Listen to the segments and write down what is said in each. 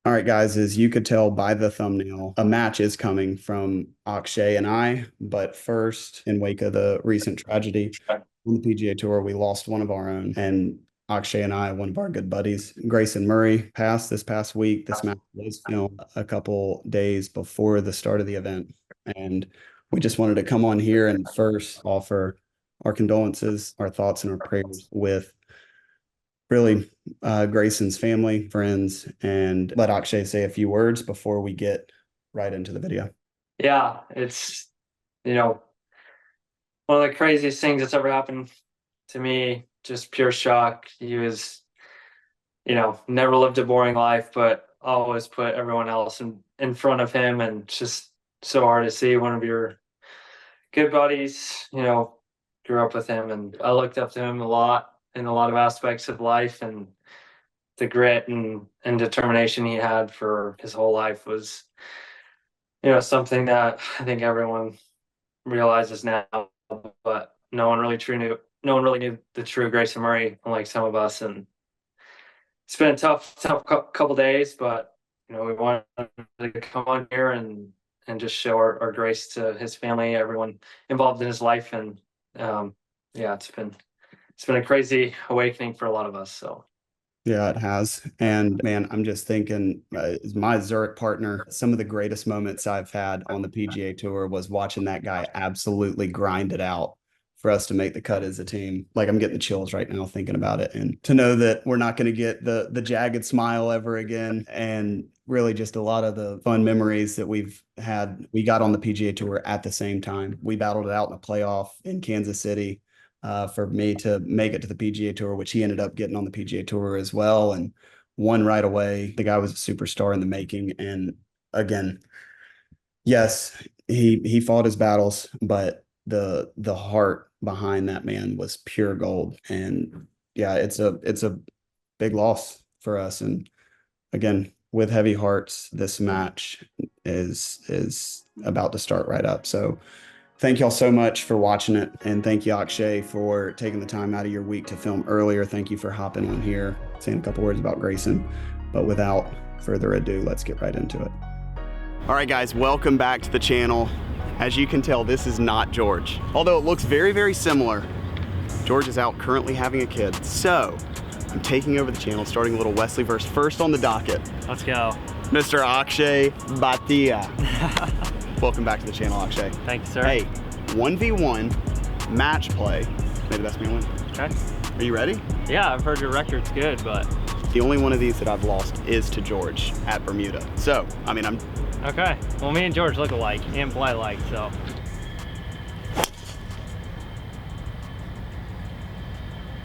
All right, guys, as you could tell by the thumbnail, a match is coming from Akshay and I. But first, in wake of the recent tragedy on the PGA Tour, we lost one of our own. And Akshay and I, one of our good buddies, Grayson Murray, passed this past week. This match was filmed a couple days before the start of the event. And we just wanted to come on here and first offer our condolences, our thoughts, and our prayers with really Grayson's family, friends, and let Akshay say a few words before we get right into the video. Yeah, it's you know one of the craziest things that's ever happened to me. Just pure shock. He was, never lived a boring life, but always put everyone else in front of him, and just so hard to see one of your good buddies. Grew up with him, and I looked up to him a lot in a lot of aspects of life, and the grit and determination he had for his whole life was, something that I think everyone realizes now, but no one really knew the true Grayson Murray, unlike some of us. And it's been a tough couple days, but we wanted to come on here and just show our grace to his family, everyone involved in his life. And yeah, it's been a crazy awakening for a lot of us. So Yeah, it has. And man, I'm just thinking, as my Zurich partner, some of the greatest moments I've had on the PGA Tour was watching that guy absolutely grind it out for us to make the cut as a team. Like I'm getting the chills right now thinking about it. And to know that we're not going to get the jagged smile ever again. And really just a lot of the fun memories that we've had. We got on the PGA Tour at the same time. We battled it out in a playoff in Kansas City for me to make it to the PGA Tour, which he ended up getting on the PGA Tour as well and won right away. The guy was a superstar in the making. And again, yes, he fought his battles, but the heart behind that man was pure gold. And yeah, it's a big loss for us. And again, with heavy hearts, this match is about to start right up. So thank y'all so much for watching it. And thank you, Akshay, for taking the time out of your week to film earlier. Thank you for hopping on here, saying a couple words about Grayson. But without further ado, let's get right into it. All right, guys, welcome back to the channel. As you can tell, this is not George. Although it looks very, very similar. George is out currently having a kid. So I'm taking over the channel, starting a little Wesley verse first on the docket. Let's go. Mr. Akshay Bhatia. Welcome back to the channel, Akshay. Thank you, sir. Hey, 1v1 match play. Maybe that's me win. Okay. Are you ready? Yeah, I've heard your record's good, but... The only one of these that I've lost is to George at Bermuda. So, I mean, I'm... Okay. Well, me and George look alike and play alike, so...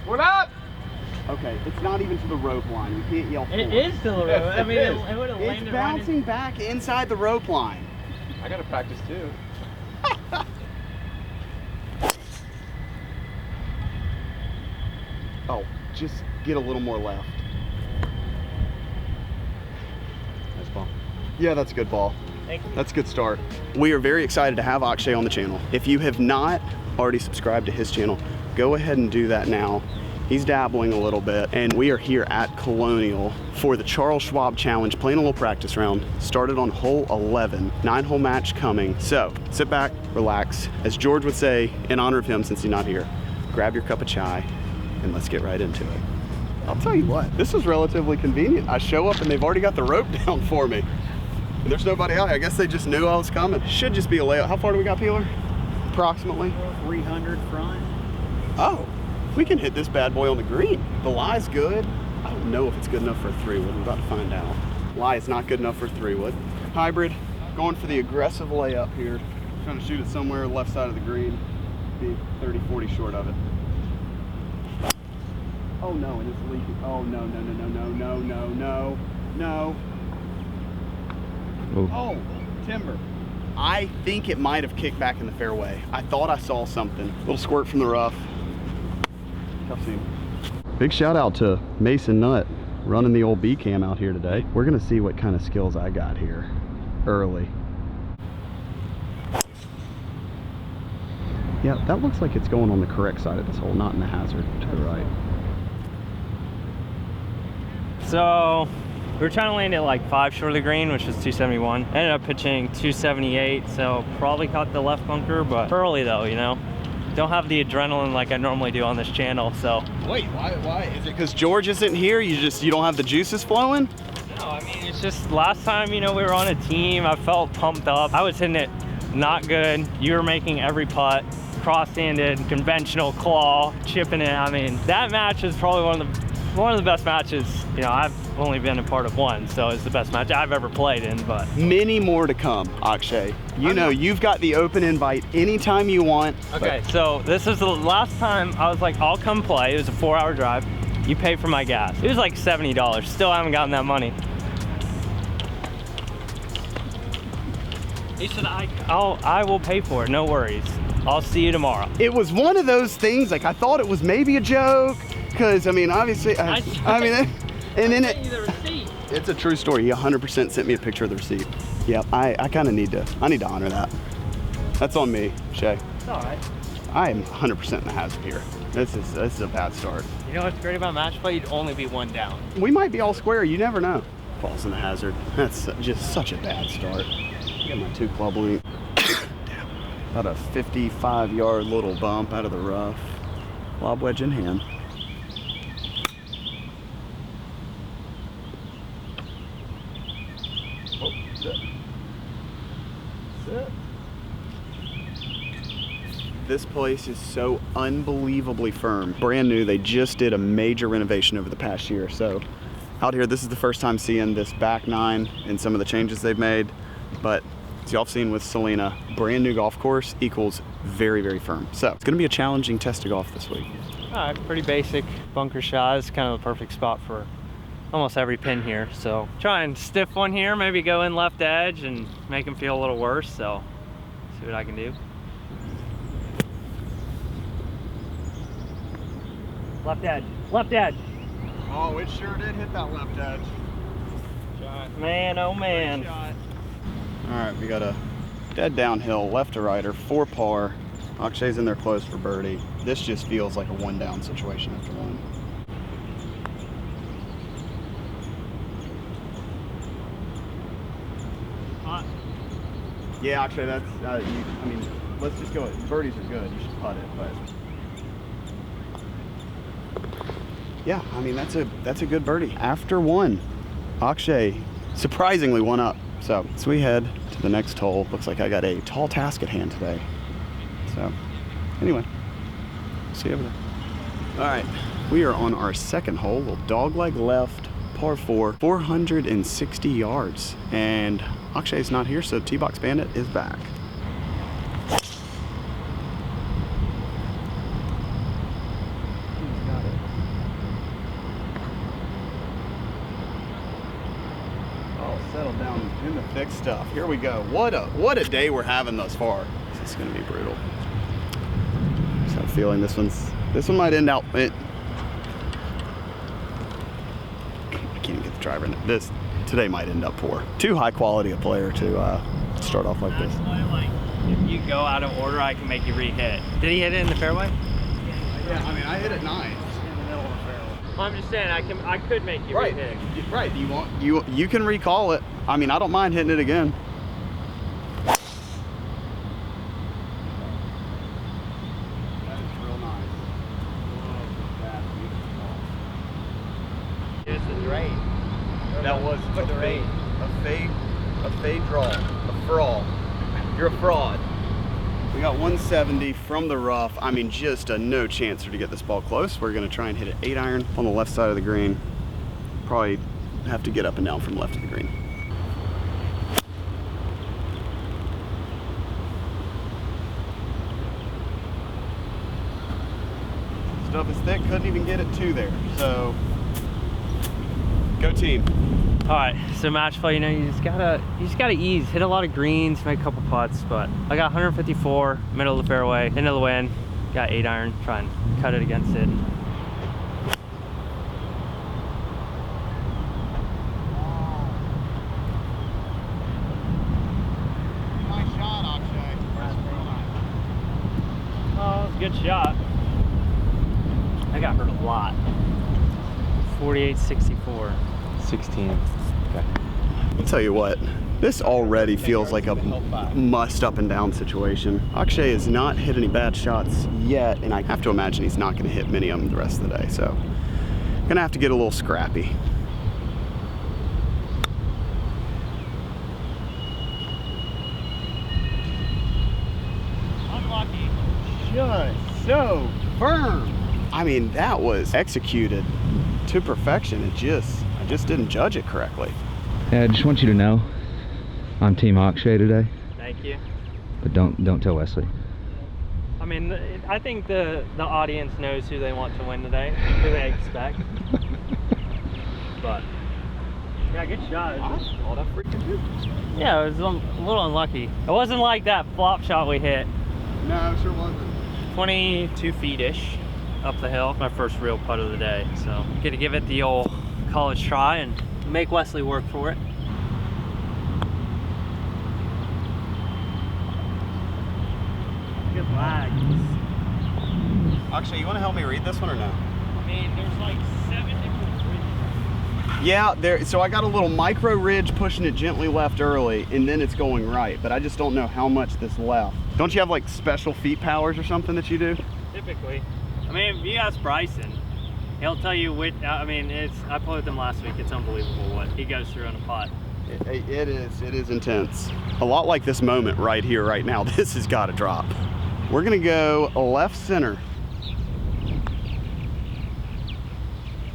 what up? Okay, it's not even to the rope line. You can't yell. It is to the rope. I mean, it would have landed It's bouncing back inside the rope line. I gotta practice too. Oh, just get a little more left. Nice ball. Yeah, that's a good ball. Thank you. That's a good start. We are very excited to have Akshay on the channel. If you have not already subscribed to his channel, go ahead and do that now. He's dabbling a little bit, and we are here at Colonial for the Charles Schwab Challenge, playing a little practice round. Started on hole 11, 9-hole match coming. So sit back, relax. As George would say, in honor of him since he's not here, grab your cup of chai and let's get right into it. I'll tell you what, this is relatively convenient. I show up and they've already got the rope down for me. And there's nobody out. I guess they just knew I was coming. Should just be a layup. How far do we got, Peeler? Approximately 300 front. Oh, we can hit this bad boy on the green. The lie's good. I don't know if it's good enough for a 3-wood. We're about to find out. Lie is not good enough for a 3-wood. Hybrid, going for the aggressive layup here. Trying to shoot it somewhere left side of the green. Be 30, 40 short of it. Oh no, and it's leaking. Oh no, no, no, no, no, no, no, no, no. Ooh. Oh, timber. I think it might have kicked back in the fairway. I thought I saw something. Little squirt from the rough. Tough scene. Big shout out to Mason Nutt running the old B cam out here today. We're gonna see what kind of skills I got here early. Yeah, that looks like it's going on the correct side of this hole, not in the hazard to the right. So, We were trying to land it like 5 short of the green, which was 271. Ended up pitching 278, so probably caught the left bunker, but early though, you know. Don't have the adrenaline like I normally do on this channel, so. Wait, why? Is it because George isn't here? You don't have the juices flowing? No, I mean, it's just last time, you know, we were on a team, I felt pumped up. I was hitting it not good. You were making every putt, cross-handed, conventional claw, chipping it. I mean, that match is probably one of the best matches. You know, I've only been a part of one, so it's the best match I've ever played in, but. Many more to come, Akshay. You know, you've got the open invite anytime you want. Okay, so this is the last time I was like, I'll come play. It was a 4-hour drive. You pay for my gas. It was like $70. Still haven't gotten that money. He said, I will pay for it, no worries. I'll see you tomorrow. It was one of those things, like I thought it was maybe a joke, because I mean, obviously, and then it's a true story. He 100% sent me a picture of the receipt. Yeah, I kind of need to honor that. That's on me, Shay. It's all right. I am 100% in the hazard here. This is a bad start. You know what's great about match play? You'd only be 1 down. We might be all square, you never know. Falls in the hazard. That's just such a bad start. Get my 2 club link. About a 55-yard little bump out of the rough. Lob wedge in hand. Oh, sit. Sit. This place is so unbelievably firm. Brand new. They just did a major renovation over the past year. So out here, this is the first time seeing this back 9 and some of the changes they've made. But as y'all have seen with Selena, brand new golf course equals very, very firm. So it's gonna be a challenging test of golf this week. All right, pretty basic bunker shot. It's kind of the perfect spot for almost every pin here. So try and stiff one here, maybe go in left edge and make him feel a little worse. So see what I can do. Left edge, left edge. Oh, it sure did hit that left edge. Shot. Man, oh man. All right, we got a dead downhill, left to righter, 4 par. Akshay's in there close for birdie. This just feels like a 1 down situation after 1. Hot. Yeah, Akshay, that's, I mean, let's just go. Birdies are good. You should putt it, but. Yeah, I mean, that's a good birdie. After 1, Akshay surprisingly 1 up. So we head to the next hole. Looks like I got a tall task at hand today. So anyway, see you over there. All right, we are on our 2nd hole, little dogleg left, par 4, 460 yards. And Akshay's not here, so T-Box Bandit is back. Settle down in the thick stuff. Here we go. What a day we're having thus far. This is gonna be brutal. Just have a feeling this one might end out. I can't even get the driver in it. This today might end up poor. Too high quality a player to start off like this. Like, if you go out of order, I can make you re-hit. Did he hit it in the fairway? Yeah, I mean, I hit it 9. I'm just saying I could make you re-hit it. Right. You can recall it. I mean, I don't mind hitting it again. That is real nice. That's beautiful. It's a drain. That was a drain. A fade draw. A fraud. You're a fraud. We got 170 from the rough. I mean, just a no chancer to get this ball close. We're gonna try and hit an 8-iron on the left side of the green. Probably have to get up and down from left of the green. Stuff is thick, couldn't even get it 2 there. So, go team. All right, so match play, you know, you just gotta ease, hit a lot of greens, make a couple putts, but I got 154, middle of the fairway, into the wind, got 8-iron, try and cut it against it. Nice shot, Akshay. Oh, it was a good shot. I got hurt a lot. 48, 64. 16. Okay. I'll tell you what, this already feels like a must up and down situation. Akshay has not hit any bad shots yet, and I have to imagine he's not going to hit many of them the rest of the day, so gonna have to get a little scrappy. Unlucky. Just so firm. I mean, that was executed to perfection. I just didn't judge it correctly. Yeah, I just want you to know, I'm Team Akshay today, Thank you. but don't tell Wesley. I mean, I think the audience knows who they want to win today, who they expect. But yeah, good shot. Oh, that freaking good. Yeah, it was a little unlucky. It wasn't like that flop shot we hit. No, it sure wasn't. 22 feet-ish up the hill. My first real putt of the day, so get to give it the old college try and make Wesley work for it. Good lag. Akshay, you want to help me read this one or no? I mean, there's like 7 different ridges. Yeah, so I got a little micro ridge pushing it gently left early, and then it's going right, but I just don't know how much this left. Don't you have like special feet powers or something that you do? Typically. I mean, if you ask Bryson, he'll tell you which, I mean, I played with him last week. It's unbelievable what he goes through on a putt. It is intense. A lot like this moment right here, right now. This has got to drop. We're gonna go left center.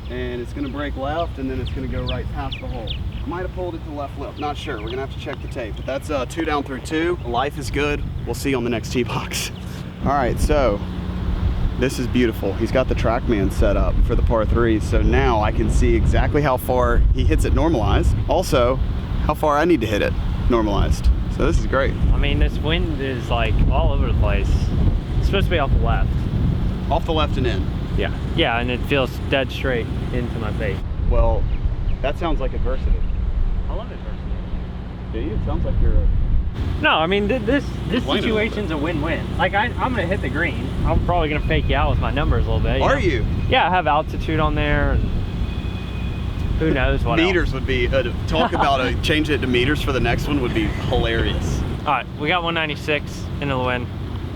And it's gonna break left, and then it's gonna go right past the hole. Might have pulled it to left lip, not sure. We're gonna have to check the tape, but that's 2 down through 2. Life is good. We'll see you on the next tee box. All right, so this is beautiful. He's got the TrackMan set up for the par 3, so now I can see exactly how far he hits it normalized. Also, how far I need to hit it normalized. So this is great. I mean, this wind is like all over the place. It's supposed to be off the left. Off the left and in. Yeah. Yeah, and it feels dead straight into my face. Well, that sounds like adversity. I love adversity. Do you? It sounds like you're No, I mean, this Complaining situation's a win-win. Like, I'm gonna hit the green. I'm probably gonna fake you out with my numbers a little bit. Are you? Yeah, I have altitude on there, and who knows what meters else. would be, talk about changing it to meters for the next one would be hilarious. All right, we got 196 into the wind.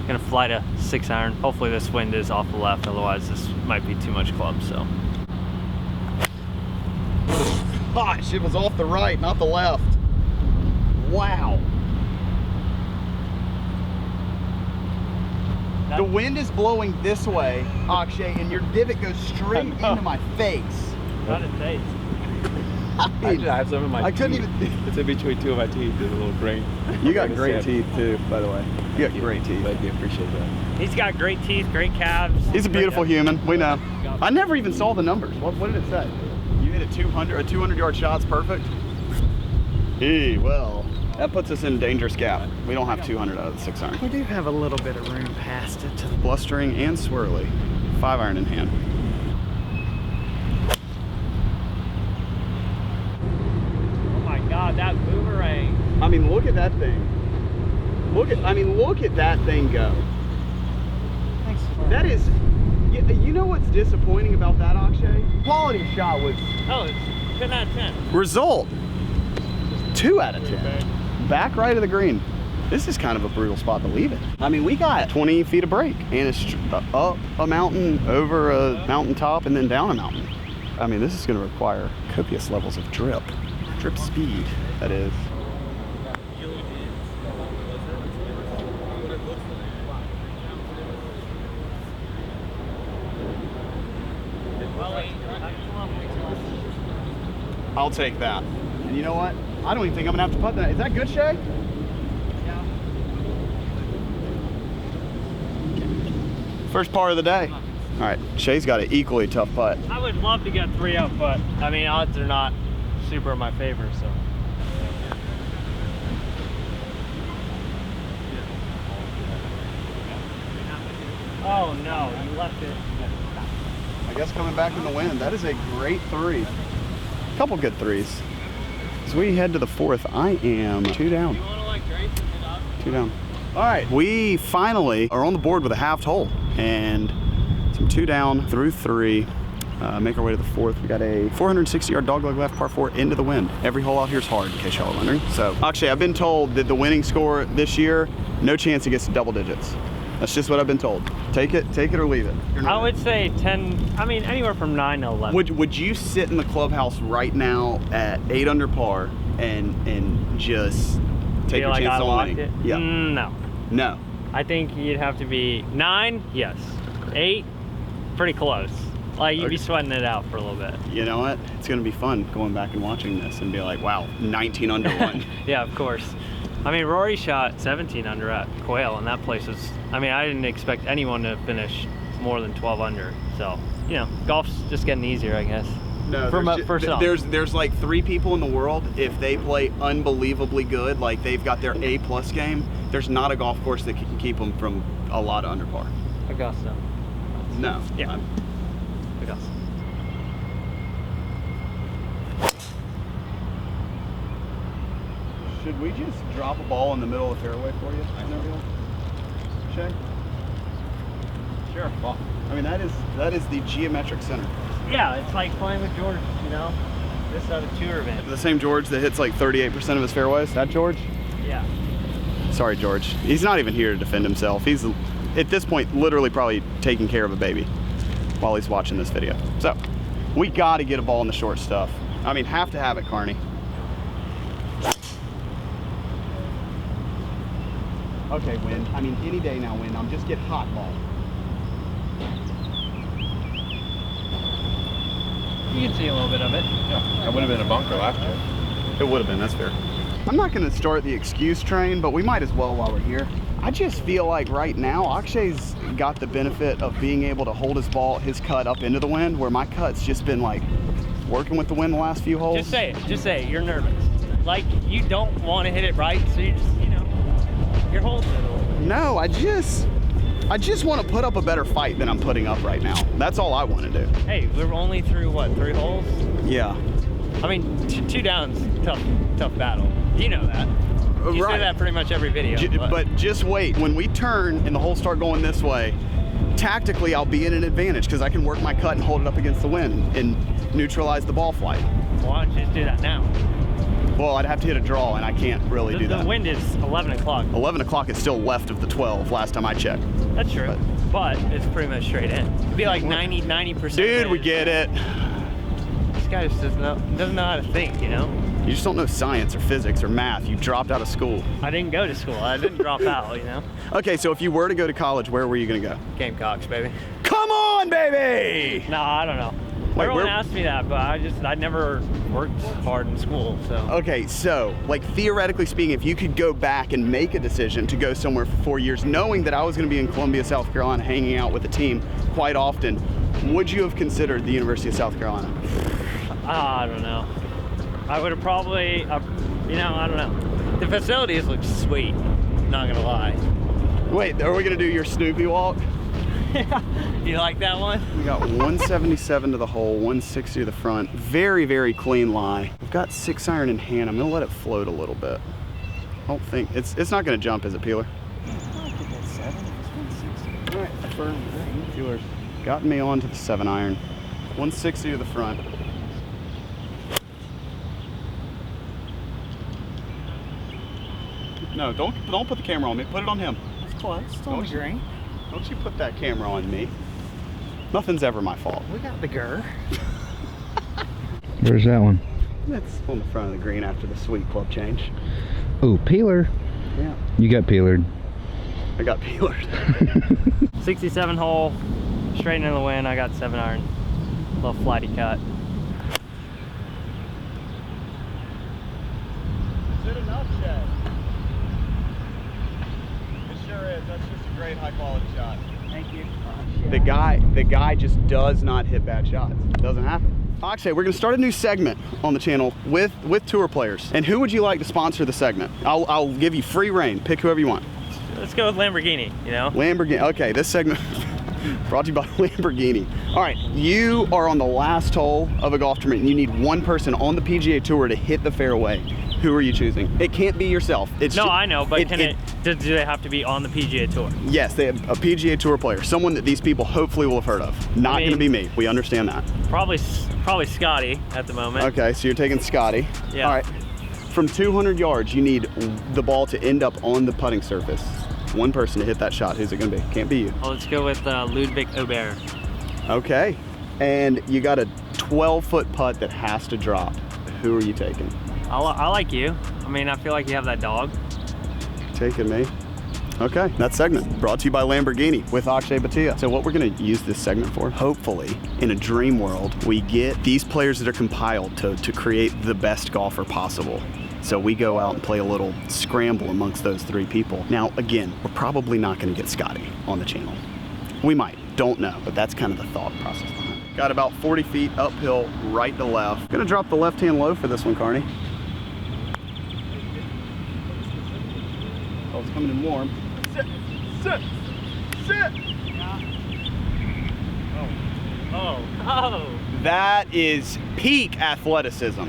Gonna fly to 6 iron. Hopefully this wind is off the left, otherwise this might be too much club, so. Gosh, it was off the right, not the left. Wow. The wind is blowing this way, Akshay, and your divot goes straight into my face. Not a taste. I have some in my I teeth. couldn't even. It's in between 2 of my teeth. There's a little grain. You got great teeth too, by the way. You got great teeth. Thank you, appreciate that. He's got great teeth, great calves. He's a beautiful human. We know. I never even saw the numbers. What did it say? You hit a 200-yard shot's perfect. Hey, well, that puts us in a dangerous gap. We don't have 200 out of the 6 iron. We do have a little bit of room past it to the Blustering and swirly. 5 iron in hand. Oh my God, that boomerang. I mean, look at that thing. Look at that thing go. That is, you know what's disappointing about that, Akshay? Quality shot was Oh, it's 10 out of 10. result 2 out of 10. Back right of the green. This is kind of a brutal spot to leave it. I mean, we got 20 feet of break, and it's up a mountain, over a mountaintop, and then down a mountain. I mean, this is going to require copious levels of drip speed, that is. I'll take that. And you know what? I don't even think I'm gonna have to putt that. Is that good, Shay? Yeah. First par of the day. All right, Shay's got an equally tough putt. I would love to get 3 up, but I mean, odds are not super in my favor, so. Oh no, you left it. I guess coming back in the wind, that is a great 3. Couple good 3s. As we head to the 4th, I am 2 down. 2 down. All right, we finally are on the board with a halved hole, and some 2 down through 3. Make our way to the 4th. We got a 460-yard dogleg left, par 4 into the wind. Every hole out here is hard, in case y'all are wondering. So, Akshay, I've been told that the winning score this year, no chance it gets to double digits. That's just what I've been told. Take it or leave it. I would say 10, I mean, anywhere from 9 to 11. Would you sit in the clubhouse right now at 8 under par and just take your chance on winning? It? Yeah. No. No. I think you'd have to be 9, yes. 8, pretty close. Like, you'd be sweating it out for a little bit. You know what? It's going to be fun going back and watching this and be like, wow, 19 under 1. Yeah, of course. I mean, Rory shot 17 under at Quail, and that place was, I mean, I didn't expect anyone to finish more than 12 under. So, you know, golf's just getting easier, I guess. No, there's like 3 people in the world, if they play unbelievably good, like they've got their A+ game, there's not a golf course that can keep them from a lot of under par. Augusta. No. Yeah. Augusta. Should we just drop a ball in the middle of the fairway for you? Shay? Sure. Well, I mean, that is the geometric center. Yeah, it's like playing with George, you know? This at a tour event. The same George that hits like 38% of his fairways? That George? Yeah. Sorry, George. He's not even here to defend himself. He's, at this point, literally probably taking care of a baby while he's watching this video. So, we gotta get a ball in the short stuff. I mean, have to have it, Carney. Okay, Wind. I mean, any day now, Wind. I'm just get hot ball. You can see a little bit of it. Yeah, that would have been a bunker last year. It would have been, that's fair. I'm not gonna start the excuse train, but we might as well while we're here. I just feel like right now, Akshay's got the benefit of being able to hold his cut up into the wind, where my cut's just been like working with the wind the last few holes. Just say it, you're nervous. Like, you don't want to hit it right, so you just, you know, you're holding it a little bit. No, I just want to put up a better fight than I'm putting up right now. That's all I want to do. Hey, we're only through, what, 3 holes? Yeah. I mean, 2 downs, tough battle. You know that. You say that pretty much every video. But just wait. When we turn and the holes start going this way, tactically I'll be in an advantage because I can work my cut and hold it up against the wind and neutralize the ball flight. Why don't you just do that now? Well, I'd have to hit a draw, and I can't really do that. The wind is 11 o'clock. 11 o'clock is still left of the 12 last time I checked. That's true. But it's pretty much straight in. It'd be like 90%. Dude, we get it. This guy just doesn't know how to think, you know? You just don't know science or physics or math. You dropped out of school. I didn't go to school. I didn't drop out, you know? Okay, so if you were to go to college, where were you going to go? Gamecocks, baby. Come on, baby! No, I don't know. Wait, everyone asked me that, but I never worked hard in school, so. Okay, so, like, theoretically speaking, if you could go back and make a decision to go somewhere for 4 years, knowing that I was going to be in Columbia, South Carolina, hanging out with the team quite often, would you have considered the University of South Carolina? I don't know. I would have probably, you know, I don't know. The facilities look sweet, not gonna lie. Wait, are we gonna do your Snoopy walk? You like that one? We got 177 to the hole, 160 to the front. Very, very clean lie. I've got 6-iron in hand. I'm gonna let it float a little bit. I don't think, it's not gonna jump, is it, Peeler? I think that's 7. It's 160. All right, firm. Peeler's gotten me onto the 7-iron. 160 to the front. No, don't put the camera on me. Put it on him. It's close. It's on the green. Don't you put that camera on me. Nothing's ever my fault. We got the gur. Where's that one? That's on the front of the green after the sweet club change. Oh, peeler. Yeah. You got peelered. I got peelers. 67 hole, straight into the wind. I got 7-iron. Little flighty cut. Is it enough, Chad? It sure is. That's just a great high quality shot. Thank you. The guy just does not hit bad shots. It doesn't happen. Akshay, we're gonna start a new segment on the channel with tour players. And who would you like to sponsor the segment? I'll give you free reign. Pick whoever you want. Let's go with Lamborghini, you know? Lamborghini. Okay, this segment brought to you by Lamborghini. All right, you are on the last hole of a golf tournament and you need one person on the PGA Tour to hit the fairway. Who are you choosing? It can't be yourself. It's No, ju- I know, but do they have to be on the PGA Tour? Yes, they have a PGA Tour player, someone that these people hopefully will have heard of. Not going to be me. We understand that. Probably Scotty at the moment. Okay, so you're taking Scotty. Yeah. All right. From 200 yards, you need the ball to end up on the putting surface. One person to hit that shot. Who's it going to be? Can't be you. Well, let's go with Ludwig Aubert. Okay. And you got a 12-foot putt that has to drop. Who are you taking? I like you. I mean, I feel like you have that dog. Taking me. Okay, that segment brought to you by Lamborghini with Akshay Bhatia. So what we're gonna use this segment for, hopefully, in a dream world, we get these players that are compiled to create the best golfer possible. So we go out and play a little scramble amongst those 3 people. Now, again, we're probably not gonna get Scotty on the channel. We might, don't know, but that's kind of the thought process behind it. Got about 40 feet uphill, right to left. Gonna drop the left-hand low for this one, Carney. Oh, it's coming in warm. Sit, sit, sit. Oh. That is peak athleticism.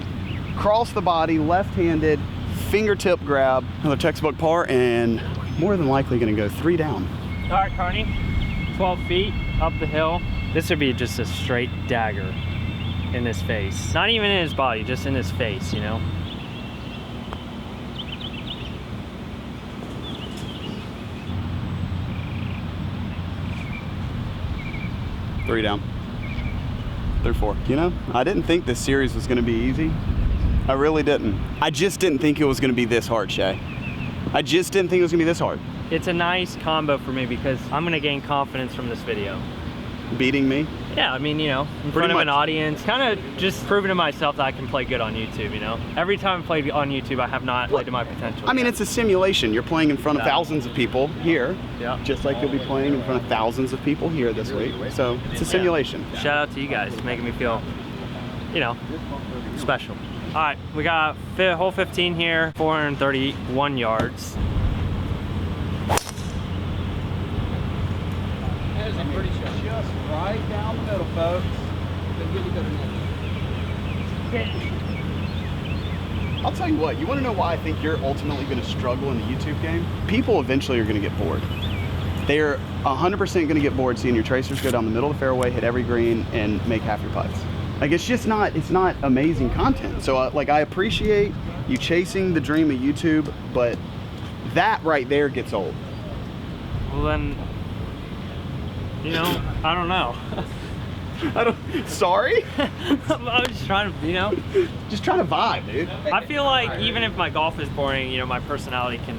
Cross the body, left-handed, fingertip grab, another textbook par, and more than likely gonna go 3 down. All right, Carney. 12 feet up the hill. This would be just a straight dagger in his face. Not even in his body, just in his face, you know? Three down. They're 4. You know, I didn't think this series was gonna be easy. I really didn't. I just didn't think it was gonna be this hard, Shay. I just didn't think it was gonna be this hard. It's a nice combo for me because I'm gonna gain confidence from this video. Beating me? Yeah, I mean, you know, in front of an audience, kind of just proving to myself that I can play good on YouTube, you know? Every time I played on YouTube, I have not played to my potential. I mean, it's a simulation. You're playing in front of thousands of people here, just like you'll be playing in front of thousands of people here this week. So it's a simulation. Shout out to you guys, making me feel, you know, special. All right, we got hole 15 here, 431 yards. Just right down the middle, folks. I'll tell you what, you want to know why I think you're ultimately going to struggle in the YouTube game? People eventually are going to get bored. They're 100% going to get bored seeing your tracers go down the middle of the fairway, hit every green, and make half your putts. Like, it's just not, it's not amazing content. So, like, I appreciate you chasing the dream of YouTube, but that right there gets old. Well, then, you know, I don't know. Sorry? I'm just trying to, you know. Just trying to vibe, dude. I feel like even if my golf is boring, you know, my personality can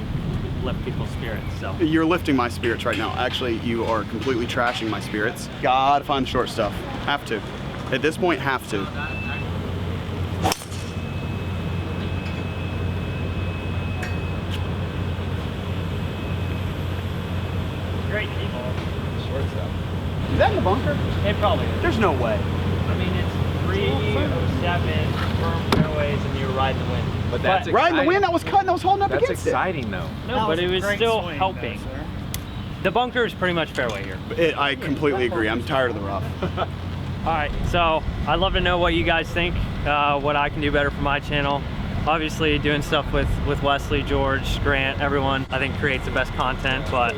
lift people's spirits, so. You're lifting my spirits right now. Actually, you are completely trashing my spirits. Gotta find the short stuff. Have to. At this point, have to. Great people. Is that in the bunker? It probably is. There's no way. I mean, it's 307 firm fairways and you're riding the wind. But that's Right in the exciting. wind, I was cutting, I was holding up That's against exciting, though. No, but it was still helping. The bunker is pretty much fairway here. it. I completely agree. I'm tired of the rough. All right, so I'd love to know what you guys think, what I can do better for my channel. Obviously, doing stuff with Wesley, George, Grant, everyone, I think creates the best content. But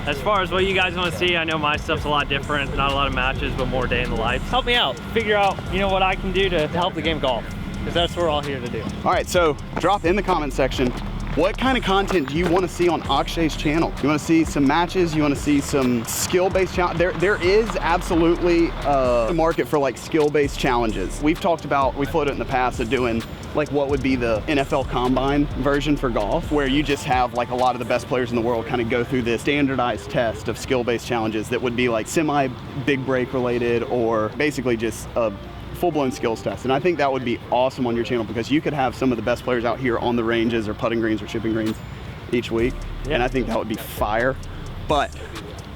as far as what you guys want to see, I know my stuff's a lot different. Not a lot of matches, but more day in the life. Help me out. Figure out, you know, what I can do to help the game of golf, because that's what we're all here to do. All right, so drop in the comment section. What kind of content do you want to see on Akshay's channel? You want to see some matches? You want to see some skill-based challenge? There is absolutely a market for like skill-based challenges. We've talked about, we floated in the past of doing like what would be the NFL Combine version for golf, where you just have like a lot of the best players in the world kind of go through this standardized test of skill-based challenges that would be like semi-big break related or basically just a full-blown skills test. And I think that would be awesome on your channel because you could have some of the best players out here on the ranges or putting greens or chipping greens each week. Yeah. And I think that would be fire. But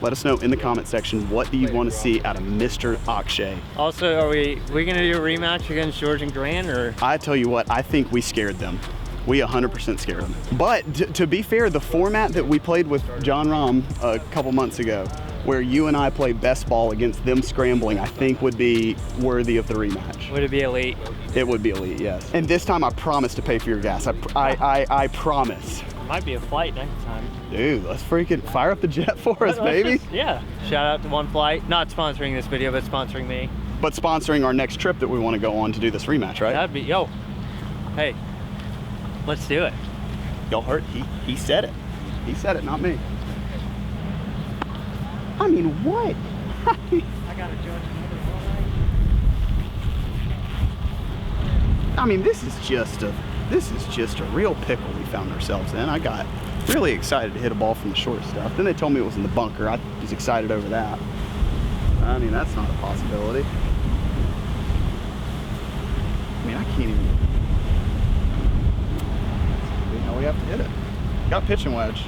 let us know in the comment section, what do you want to see out of Mr. Akshay? Also, are we gonna do a rematch against George and Grant, or? I tell you what, I think we scared them. We 100% scared them. But to be fair, the format that we played with John Rahm a couple months ago where you and I play best ball against them scrambling, I think would be worthy of the rematch. Would it be elite? It would be elite, yes. And this time I promise to pay for your gas. I promise. Might be a flight next time. Dude, let's freaking fire up the jet for us, baby. Yeah. Shout out to One Flight. Not sponsoring this video, but sponsoring me. But sponsoring our next trip that we want to go on to do this rematch, right? That'd be, yo. Hey, let's do it. Y'all heard? He said it. He said it, not me. I mean, what? I gotta judge another one. I mean, this is just a real pickle we found ourselves in. I got really excited to hit a ball from the short stuff. Then they told me it was in the bunker. I was excited over that. I mean, that's not a possibility. I mean, I can't even see how we have to hit it. Got pitching wedge.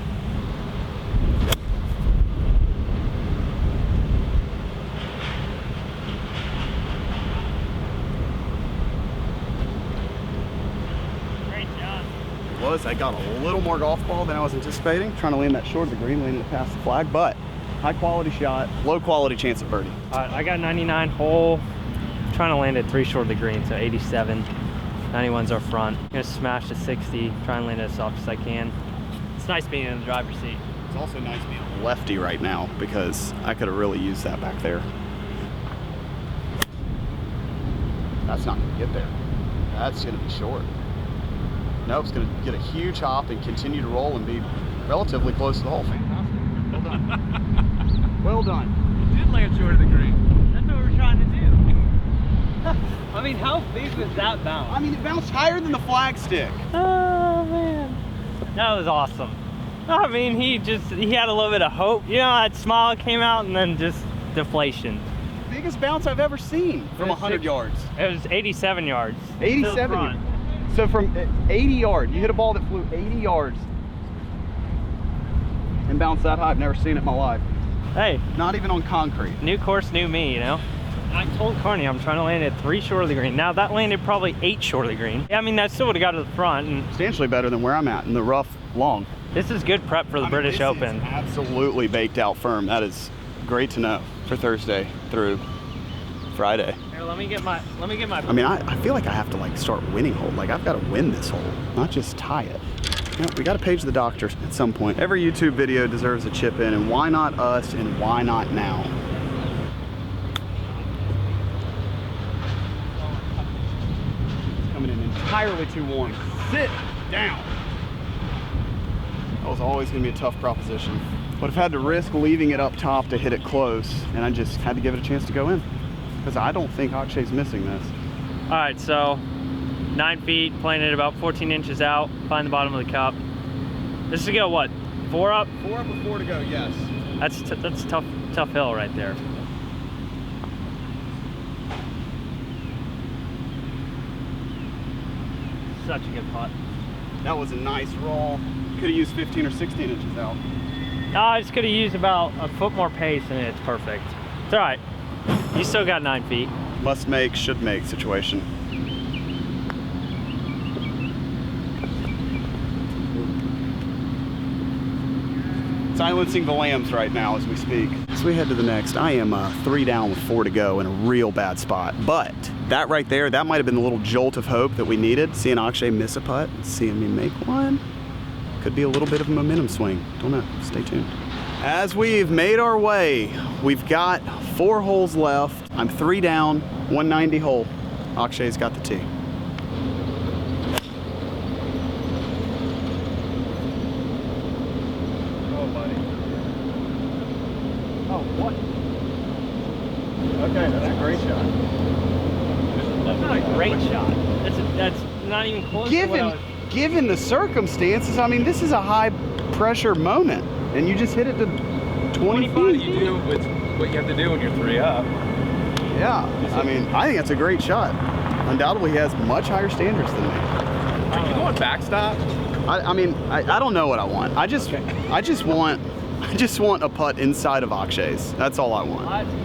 I got a little more golf ball than I was anticipating, trying to land that short of the green, landing it past the flag, but high quality shot, low quality chance of birdie. I got 99 hole, trying to land it 3 short of the green, so 87. 91's our front. I'm gonna smash the 60, try and land it as soft as I can. It's nice being in the driver's seat. It's also nice being a lefty right now because I could have really used that back there. That's not gonna get there. That's gonna be short. Nope, it's going to get a huge hop and continue to roll and be relatively close to the hole. Fantastic. Well done. Well done. You did land short of the green. That's what we're trying to do. I mean, how big was that bounce? I mean, it bounced higher than the flag stick. Oh, man. That was awesome. I mean, he had a little bit of hope. You know, that smile came out and then just deflation. Biggest bounce I've ever seen from 100 yards. It was 87 yards. 87. So from 80 yards, you hit a ball that flew 80 yards and bounced that high. I've never seen it in my life. Hey. Not even on concrete. New course, new me, you know? I told Carney I'm trying to land it 3 short of the green. Now that landed probably 8 short of the green. I mean, that still would have got to the front. And substantially better than where I'm at in the rough long. This is good prep for the British Open. Absolutely baked out firm. That is great to know for Thursday through Friday. Here, let me get my. I mean, I feel like I have to like start winning hole. Like I've got to win this hole, not just tie it. You know, we got to page the doctor at some point. Every YouTube video deserves a chip in, and why not us? And why not now? It's coming in entirely too warm. Sit down. That was always going to be a tough proposition. But I've had to risk leaving it up top to hit it close, and I just had to give it a chance to go in. Because I don't think Akshay's missing this. All right, so 9 feet, playing it about 14 inches out, find the bottom of the cup. This is to go what, 4 up? 4 up or 4 to go, yes. That's tough hill right there. Such a good putt. That was a nice roll. Could have used 15 or 16 inches out. No, I just could have used about a foot more pace and it's perfect. It's all right. You still got 9 feet. Must make, should make situation. Silencing the lambs right now as we speak. As we head to the next, I am 3 down with 4 to go in a real bad spot. But that right there, that might have been the little jolt of hope that we needed. Seeing Akshay miss a putt, seeing me make one. Could be a little bit of a momentum swing. Don't know. Stay tuned. As we've made our way, we've got 4 holes left. I'm 3 down, 190 hole. Akshay's got the tee. Oh, buddy. Oh, what? Okay, that's a great shot. That's not a great shot. That's not even close to what I was... Given the circumstances, I mean, this is a high pressure moment, and you just hit it to 20 feet. You do with what you have to do when you're 3 up. Yeah, I mean, I think that's a great shot. Undoubtedly, he has much higher standards than me. Are you going backstop? I mean, I don't know what I want. I just want a putt inside of Akshay's. That's all I want. That's easy.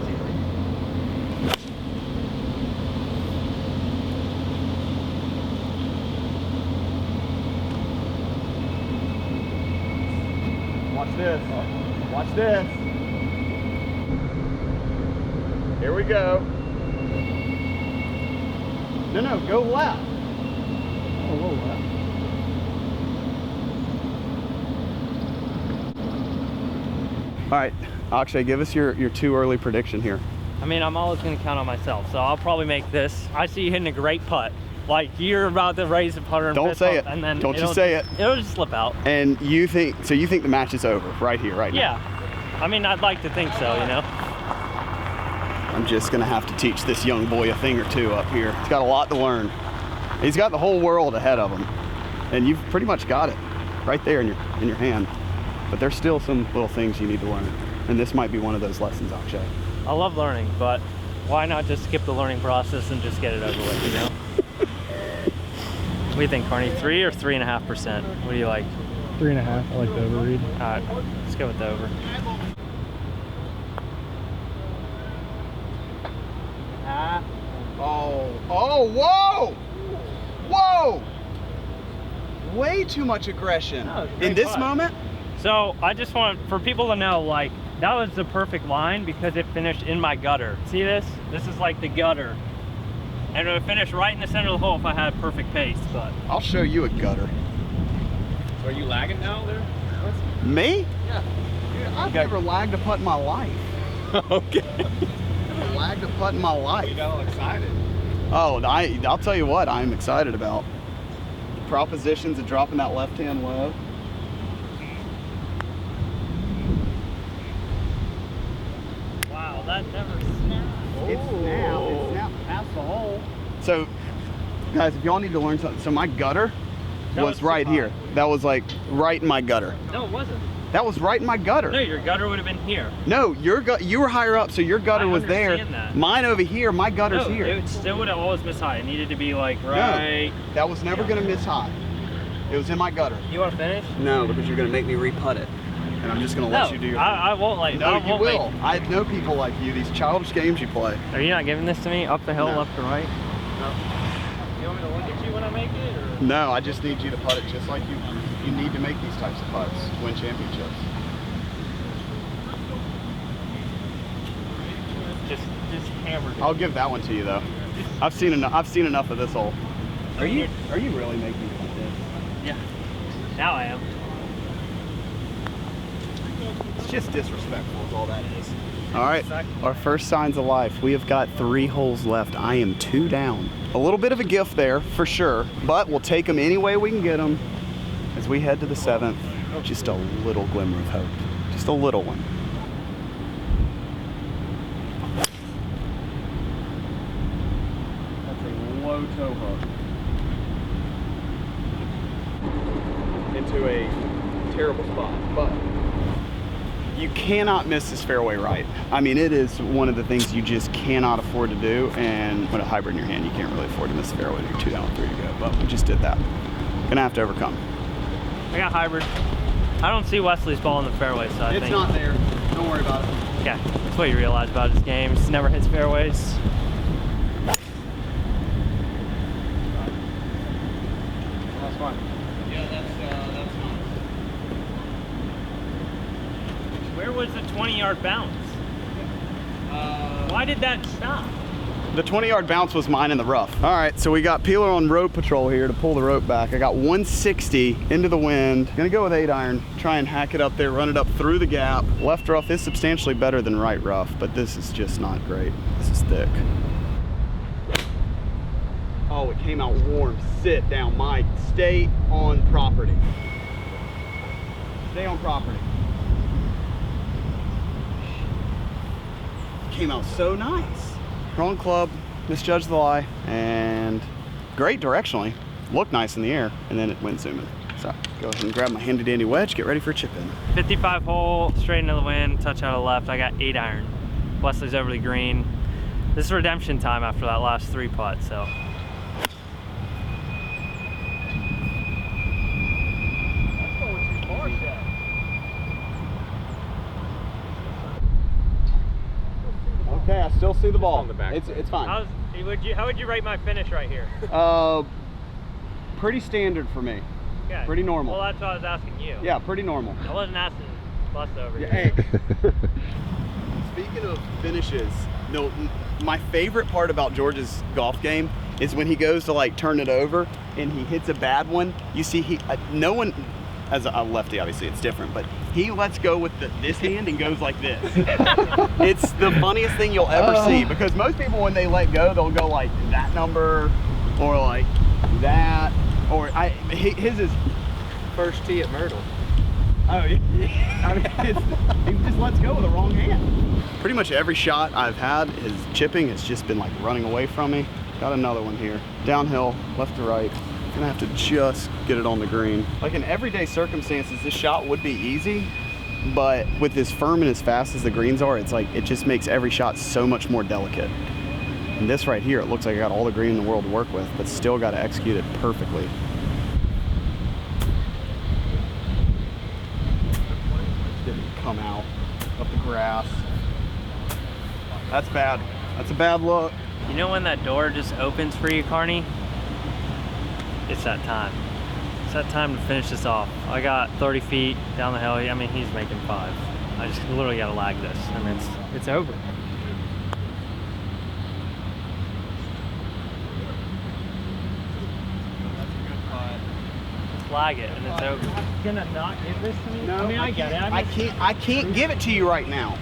Watch this. Watch this. Here we go. No, go left. Oh, whoa, wow. All right, Akshay, give us your too early prediction here. I mean, I'm always going to count on myself, so I'll probably make this. I see you hitting a great putt. Like, you're about to raise a putter and Don't fist say bump, it. and then Don't you say it. It'll just slip out. And you think the match is over right here, right now? Yeah. I mean, I'd like to think so, you know? I'm just gonna have to teach this young boy a thing or two up here. He's got a lot to learn. He's got the whole world ahead of him, and you've pretty much got it right there in your hand. But there's still some little things you need to learn, and this might be one of those lessons, Akshay. I love learning, but why not just skip the learning process and just get it over with, you know? What do you think, Carney? 3 or 3.5%? What do you like? 3.5. I like the overread. All right, let's go with the over. Oh, whoa! Way too much aggression. No, it's a in great this putt. moment. So I just want for people to know, like, that was the perfect line because it finished in my gutter. See this? This is like the gutter. And it would finish right in the center of the hole if I had perfect pace, but. I'll show you a gutter. So are you lagging now there? Me? Yeah. Dude, I've never lagged a putt in my life. Okay. Never lagged a putt in my life. You got all excited. Oh, I'll tell you what I'm excited about. The propositions of dropping that left-hand low. Wow, that never snapped. It snapped past the hole. So, guys, if y'all need to learn something, so my gutter was right here. That was like right in my gutter. No, it wasn't. That was right in my gutter. No, your gutter would have been here. No, you were higher up, so your gutter was there. understand that. Mine over here, my gutter's No, here. it still would have always missed high. It needed to be like right. No, that was never gonna miss high. It was in my gutter. You want to finish? No, because you're gonna make me re-putt it. And I'm just gonna let No, you do your I won't like. No, I you won't will. I know people like you, these childish games you play. Are you not giving this to me? Up the hill, No. left to right? No. You want me to look at you when I make it? Or? No, I just need you to putt it just like you need to make these types of putts to win championships. Just hammered it. I'll give that one to you though. I've seen enough of this hole. Are you really making it like this? Yeah. Now I am. It's just disrespectful is all that is. All right, our first signs of life. We have got 3 holes left. I am 2 down. A little bit of a gift there for sure, but we'll take them any way we can get them as we head to the 7th. Just a little glimmer of hope, just a little one. That's a low toe hook into a terrible spot, but you cannot miss this fairway right. I mean, it is one of the things you just cannot afford to do, and with a hybrid in your hand, you can't really afford to miss the fairway. You're 2 down with 3 to go, but we just did that. Gonna have to overcome. I got hybrid. I don't see Wesley's ball in the fairway, so I It's think. not there. Don't worry about it. Okay, that's what you realize about his game. He never hits fairways. That's fine. Yeah, that's fine. Where was the 20-yard bounce? Why did that stop? The 20-yard bounce was mine in the rough. All right, so we got Peeler on road patrol here to pull the rope back. I got 160 into the wind. Gonna go with 8 iron, try and hack it up there, run it up through the gap. Left rough is substantially better than right rough, but this is just not great. This is thick. Oh, it came out warm. Sit down, Mike. Stay on property. Stay on property. Came out so nice. Wrong club, misjudged the lie, and great directionally. Looked nice in the air, and then it went zooming. So go ahead and grab my handy dandy wedge, get ready for a chip in. 55 hole, straight into the wind, touch out of left. I got 8 iron. Wesley's over the green. This is redemption time after that last 3 putt, so. Okay, I still see the ball. on the back It's fine. How would you rate my finish right here? Pretty standard for me. Okay. Pretty normal. Well, that's what I was asking you. Yeah, pretty normal. I wasn't asking Bust over here. Hey. Speaking of finishes, No, my favorite part about George's golf game is when he goes to like turn it over and he hits a bad one. You see, no one, as a lefty, obviously it's different, but he lets go with this hand and goes like this. It's the funniest thing you'll ever see, because most people, when they let go, they'll go like that number or like that, or his is First tee at Myrtle. Oh yeah. I mean, he just lets go with the wrong hand. Pretty much every shot I've had, his chipping has just been like running away from me. Got another one here. Downhill, left to right. Gonna have to just get it on the green. Like in everyday circumstances, this shot would be easy, but with as firm and as fast as the greens are, it's like, it just makes every shot so much more delicate. And this right here, it looks like I got all the green in the world to work with, but still got to execute it perfectly. Didn't come out up the grass. That's bad. That's a bad look. You know when that door just opens for you, Carney? It's that time. It's that time to finish this off. I got 30 feet down the hill. I mean, he's making 5. I just literally got to lag this, and it's over. Flag it, and it's over. You're gonna not give this to me? No, I mean, I get it. I can't give it to you right now.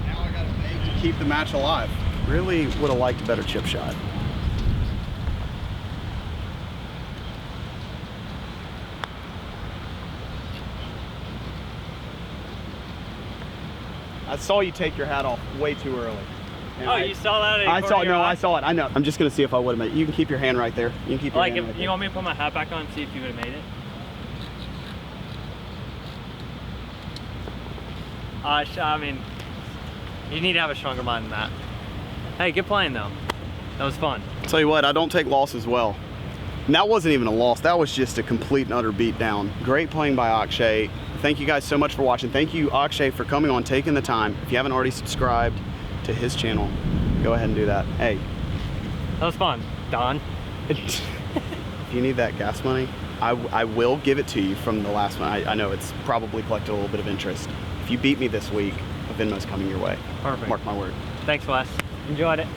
Now I gotta beg to keep the match alive. Really would have liked a better chip shot. I saw you take your hat off way too early. Oh, you saw that? I saw it. I know. I'm just gonna see if I would have made it. You can keep your hand right there. You can keep your hand right there. You want me to put my hat back on and see if you would have made it? I mean, you need to have a stronger mind than that. Hey, good playing though. That was fun. Tell you what, I don't take losses well. And that wasn't even a loss. That was just a complete and utter beatdown. Great playing by Akshay. Thank you guys so much for watching. Thank you, Akshay, for coming on, taking the time. If you haven't already subscribed to his channel, go ahead and do that. Hey. That was fun, Don. If you need that gas money, I will give it to you from the last one. I know it's probably collected a little bit of interest. If you beat me this week, a Venmo's coming your way. Perfect. Mark my word. Thanks, Wes. Enjoyed it.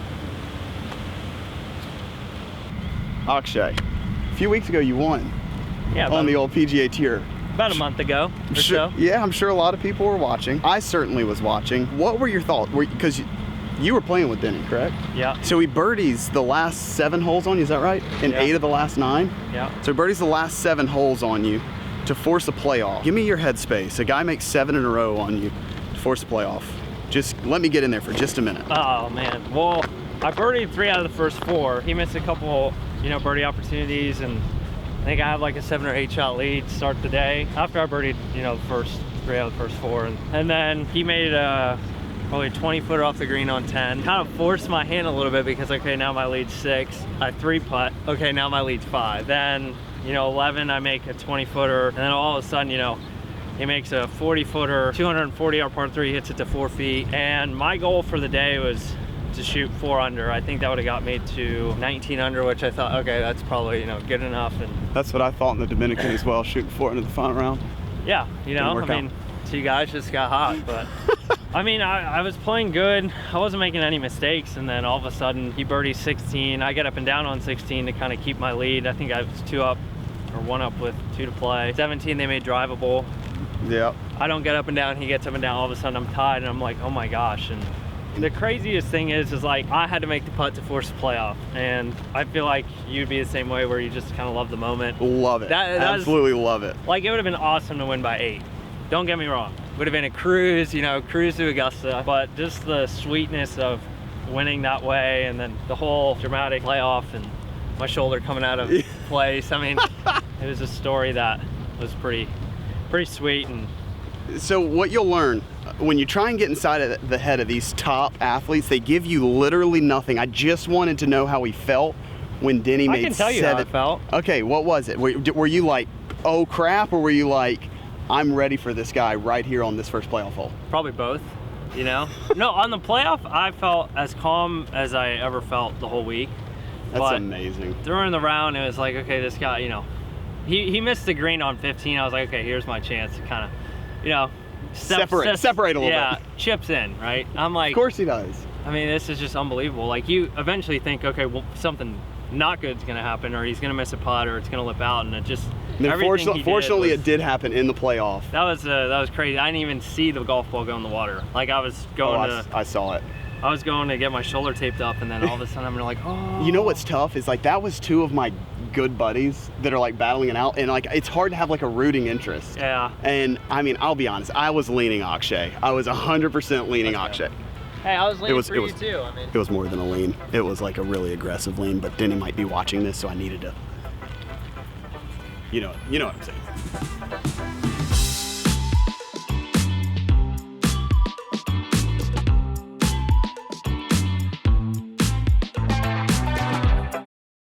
Akshay, a few weeks ago you won. Yeah, on the old PGA Tour. About a month ago or so. Yeah, I'm sure a lot of people were watching. I certainly was watching. What were your thoughts? Because you were playing with Denny, correct? Yeah. So he birdies the last 7 holes on you, is that right? And 8 of the last 9? Yeah. So he birdies the last 7 holes on you to force a playoff. Give me your headspace. A guy makes 7 in a row on you to force a playoff. Just let me get in there for just a minute. Oh man. Well, I birdied 3 out of the first 4. He missed a couple, birdie opportunities, and I think I had like a 7 or 8 shot lead to start the day. After I birdied, the first 3 out of the first 4, and then he made probably a 20-footer off the green on 10. Kind of forced my hand a little bit because okay, now my lead's 6. I 3-putt. Okay, now my lead's 5. Then 11, I make a 20-footer, and then all of a sudden, he makes a 40-footer, 240-yard par 3, hits it to 4 feet, and my goal for the day was to shoot 4 under. I think that would have got me to 19 under, which I thought, okay, that's probably good enough. And that's what I thought in the Dominican as well, shooting 4 under the final round. Yeah, I mean, 2 guys just got hot, but I mean, I was playing good. I wasn't making any mistakes, and then all of a sudden he birdies 16. I get up and down on 16 to kind of keep my lead. I think I was 2 up or 1 up with 2 to play. 17, they made drivable. Yeah. I don't get up and down, he gets up and down. All of a sudden I'm tied, and I'm like, oh my gosh. And the craziest thing is like I had to make the putt to force the playoff, and I feel like you'd be the same way, where you just kind of love the moment. Love it. Absolutely love it. Like, it would have been awesome to win by 8. Don't get me wrong. Would have been a cruise, cruise to Augusta, but just the sweetness of winning that way, and then the whole dramatic playoff and my shoulder coming out of place. I mean, it was a story that was pretty sweet. And so what you'll learn when you try and get inside of the head of these top athletes, they give you literally nothing. I just wanted to know how he felt when Denny made 7. I can tell you how I felt. Okay, what was it? Were you like, oh crap, or were you like, I'm ready for this guy right here on this first playoff hole? Probably both, No, on the playoff, I felt as calm as I ever felt the whole week. That's amazing. During the round, it was like, okay, this guy, he missed the green on 15. I was like, okay, here's my chance to kind of, separate a little yeah, bit. chips in, right? I'm like, Of course he does. I mean, this is just unbelievable. Like, you eventually think, okay, well, something not good's gonna happen, or he's gonna miss a putt, or it's gonna lip out, and it just. And then fortunately, it did happen in the playoff. That was crazy. I didn't even see the golf ball go in the water. Like, I was going I saw it. I was going to get my shoulder taped up, and then all of a sudden I'm like, oh. You know what's tough is like that was two of my good buddies that are like battling it out, and like it's hard to have like a rooting interest. Yeah. And I mean, I'll be honest, I was leaning Akshay. I was 100% leaning Akshay. Hey, I was leaning for you was, too. I mean, it was more than a lean. It was like a really aggressive lean, but Denny might be watching this, so I needed to. You know what I'm saying.